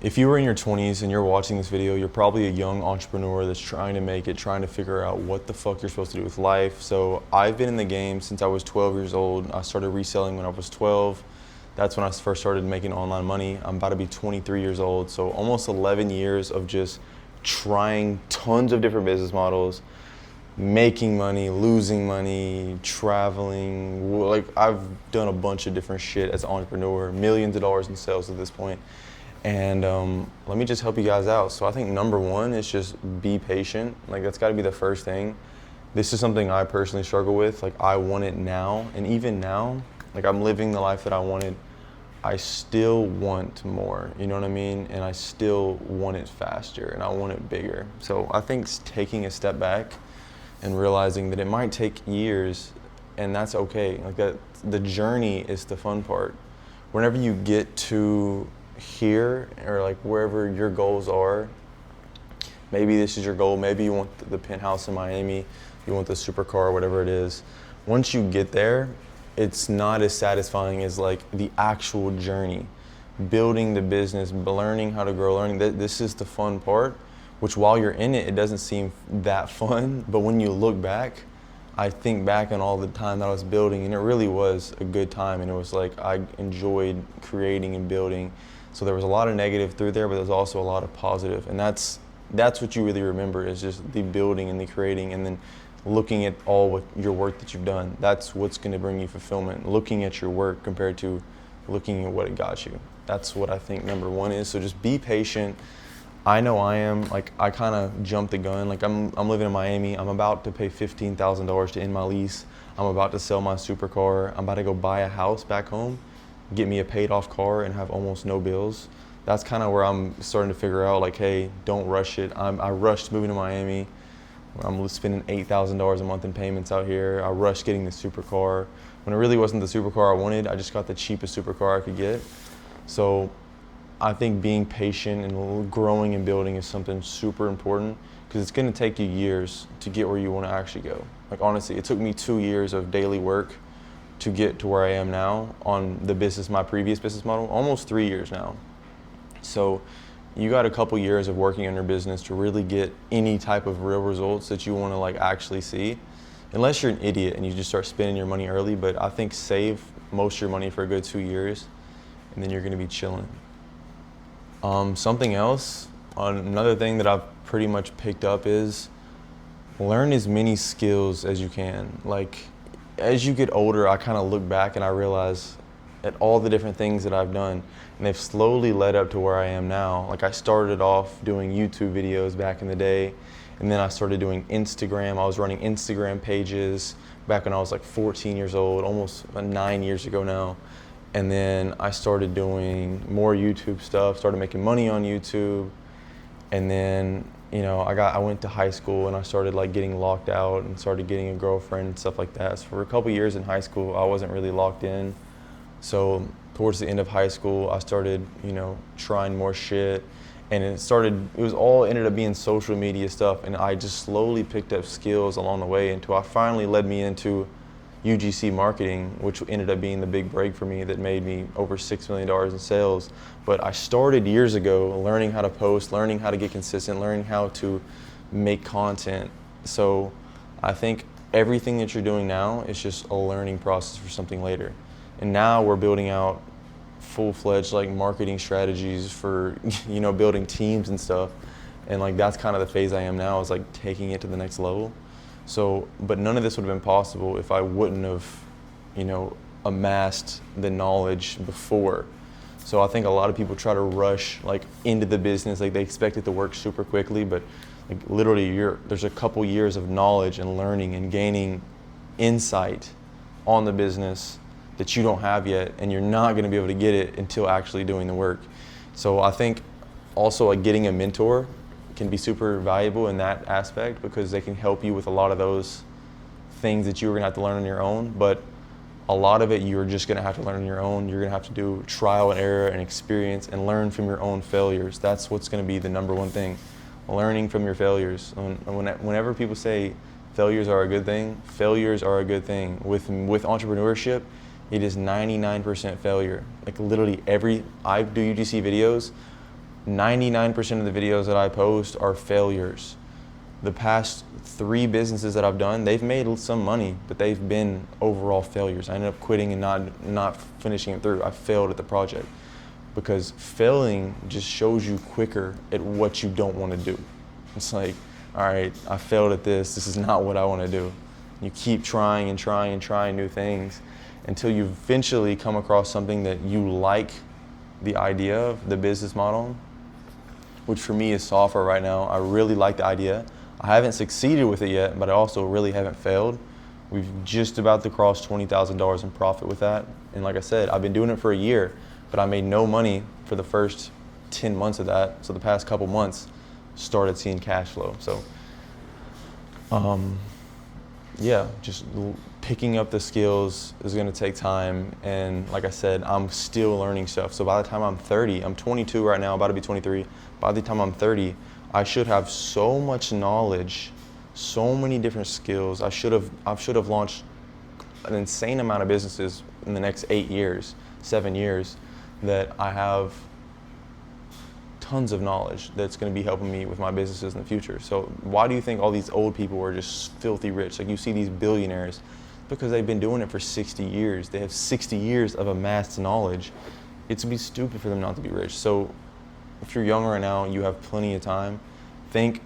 If you were in your 20s and you're watching this video, you're probably a young entrepreneur that's trying to make it, trying to figure out what the fuck you're supposed to do with life. So I've been in the game since I was 12 years old. I started reselling when I was 12. That's when I first started making online money. I'm about to be 23 years old. So almost 11 years of just trying tons of different business models, making money, losing money, traveling. Like, I've done a bunch of different shit as an entrepreneur, millions of dollars in sales at this point. And let me just help you guys out. So I think number one is just be patient. Like, that's gotta be the first thing. This is something I personally struggle with. Like, I want it now, and even now, like, I'm living the life that I wanted. I still want more, you know what I mean? And I still want it faster, and I want it bigger. So I think taking a step back and realizing that it might take years, and that's okay. Like, that, the journey is the fun part. Whenever you get to here, or like wherever your goals are, maybe this is your goal, maybe you want the penthouse in Miami, you want the supercar, whatever it is. Once you get there, it's not as satisfying as like the actual journey, building the business, learning how to grow, learning that this is the fun part, which while you're in it, it doesn't seem that fun. But when you look back, I think back on all the time that I was building, and it really was a good time. And it was like, I enjoyed creating and building. So there was a lot of negative through there, but there's also a lot of positive. And that's what you really remember, is just the building and the creating, and then looking at all your work that you've done. That's what's gonna bring you fulfillment. Looking at your work compared to looking at what it got you. That's what I think number one is. So just be patient. I know I am, like, I kind of jumped the gun. Like, I'm living in Miami. I'm about to pay $15,000 to end my lease. I'm about to sell my supercar. I'm about to go buy a house back home, get me a paid off car, and have almost no bills. That's kind of where I'm starting to figure out, like, hey, don't rush it. I rushed moving to Miami. I'm spending $8,000 a month in payments out here. I rushed getting the supercar when it really wasn't the supercar I wanted. I just got the cheapest supercar I could get. So I think being patient and growing and building is something super important, because it's going to take you years to get where you want to actually go. Like, honestly, it took me 2 years of daily work to get to where I am now on the business, my previous business model, almost 3 years now. So you got a couple years of working on your business to really get any type of real results that you want to like actually see, unless you're an idiot and you just start spending your money early. But I think save most of your money for a good 2 years, and then you're going to be chilling. Something else, another thing that I've pretty much picked up is learn as many skills as you can. Like, as you get older, I kind of look back and I realize at all the different things that I've done, and they've slowly led up to where I am now. Like, I started off doing YouTube videos back in the day, and then I started doing Instagram. I was running Instagram pages back when I was like 14 years old, almost 9 years ago now. And then I started doing more YouTube stuff, started making money on YouTube. And then, you know, I went to high school and I started like getting locked out and started getting a girlfriend and stuff like that. So for a couple years in high school, I wasn't really locked in. So towards the end of high school, I started, you know, trying more shit. And it all ended up being social media stuff. And I just slowly picked up skills along the way until I finally led me into UGC marketing, which ended up being the big break for me that made me over $6 million in sales. But I started years ago learning how to post, learning how to get consistent, learning how to make content. So I think everything that you're doing now is just a learning process for something later. And now we're building out full-fledged like marketing strategies for, you know, building teams and stuff. And like, that's kind of the phase I am now, is like taking it to the next level. So, but none of this would have been possible if I wouldn't have, you know, amassed the knowledge before. So I think a lot of people try to rush like into the business, like they expect it to work super quickly, but like literally there's a couple years of knowledge and learning and gaining insight on the business that you don't have yet, and you're not going to be able to get it until actually doing the work. So I think also like getting a mentor can be super valuable in that aspect, because they can help you with a lot of those things that you were gonna have to learn on your own. But a lot of it you're just gonna have to learn on your own. You're gonna have to do trial and error and experience and learn from your own failures. That's what's gonna be the number one thing, learning from your failures. Whenever people say failures are a good thing, failures are a good thing. With entrepreneurship, it is 99% failure. Like literally I do UGC videos, 99% of the videos that I post are failures. The past 3 businesses that I've done, they've made some money, but they've been overall failures. I ended up quitting and not finishing it through. I failed at the project because failing just shows you quicker at what you don't want to do. It's like, all right, I failed at this. This is not what I want to do. You keep trying and trying and trying new things until you eventually come across something that you like the idea of, the business model, which for me is software right now. I really like the idea. I haven't succeeded with it yet, but I also really haven't failed. We've just about to cross $20,000 in profit with that. And like I said, I've been doing it for a year, but I made no money for the first 10 months of that. So the past couple months started seeing cash flow. So yeah, just picking up the skills is gonna take time. And like I said, I'm still learning stuff. So by the time I'm 30, I'm 22 right now, about to be 23. By the time I'm 30, I should have so much knowledge, so many different skills. I should have launched an insane amount of businesses in the next 8 years, 7 years, that I have tons of knowledge that's going to be helping me with my businesses in the future. So why do you think all these old people are just filthy rich? Like you see these billionaires, because they've been doing it for 60 years. They have 60 years of amassed knowledge. It'd be stupid for them not to be rich. So if you're young right now, you have plenty of time. Think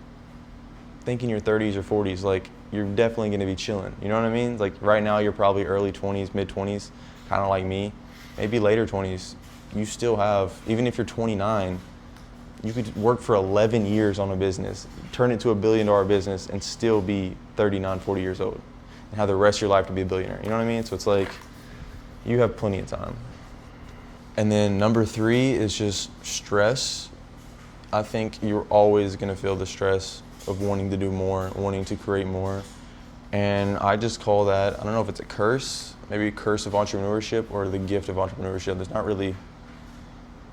in your 30s or 40s, like you're definitely going to be chilling. You know what I mean? Like right now, you're probably early 20s, mid 20s, kind of like me. Maybe later 20s. You still have, even if you're 29, you could work for 11 years on a business, turn it to $1 billion business, and still be 39, 40 years old, and have the rest of your life to be a billionaire. You know what I mean? So it's like you have plenty of time. And then number 3 is just stress. I think you're always going to feel the stress of wanting to do more, wanting to create more. And I just call that, I don't know if it's a curse, maybe a curse of entrepreneurship or the gift of entrepreneurship. There's not really,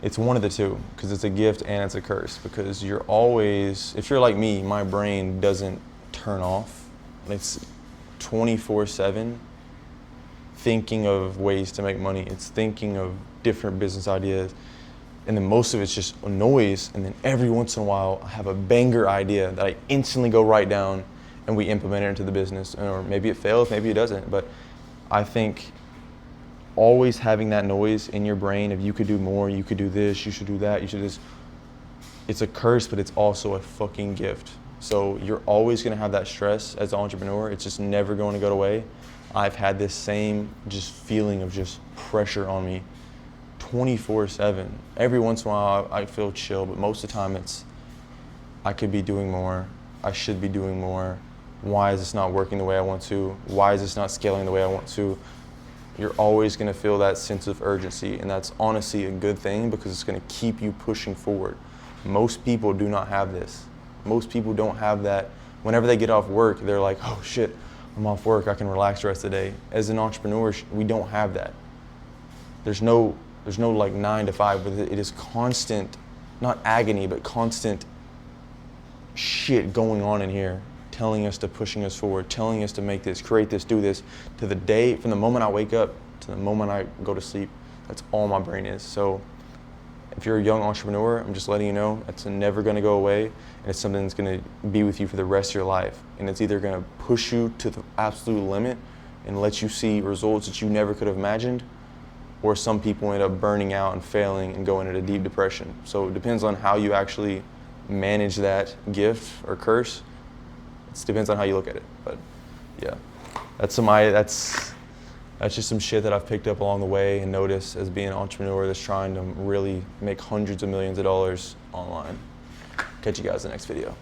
it's one of the two, because it's a gift and it's a curse. Because you're always, if you're like me, my brain doesn't turn off. It's 24/7 thinking of ways to make money. It's thinking of different business ideas. And then most of it's just noise. And then every once in a while, I have a banger idea that I instantly go write down and we implement it into the business. Or maybe it fails, maybe it doesn't. But I think always having that noise in your brain of you could do more, you could do this, you should do that, you should do this. It's a curse, but it's also a fucking gift. So you're always gonna have that stress as an entrepreneur. It's just never going to go away. I've had this same just feeling of just pressure on me 24/7. Every once in a while I feel chill, but most of the time it's, I could be doing more, I should be doing more. Why is this not working the way I want to? Why is this not scaling the way I want to? You're always gonna feel that sense of urgency, and that's honestly a good thing because it's gonna keep you pushing forward. Most people do not have this. Most people don't have that. Whenever they get off work, they're like, oh shit, I'm off work, I can relax the rest of the day. As an entrepreneur, we don't have that. There's no like 9 to 5, but it is constant, not agony, but constant shit going on in here, telling us to pushing us forward, telling us to make this, create this, do this, to the day, from the moment I wake up to the moment I go to sleep. That's all my brain is. So if you're a young entrepreneur, I'm just letting you know that's never gonna go away, and it's something that's gonna be with you for the rest of your life. And it's either gonna push you to the absolute limit and let you see results that you never could have imagined, or some people end up burning out and failing and going into deep depression. So it depends on how you actually manage that gift or curse. It depends on how you look at it. But yeah, that's just some shit that I've picked up along the way and noticed as being an entrepreneur that's trying to really make hundreds of millions of dollars online. Catch you guys in the next video.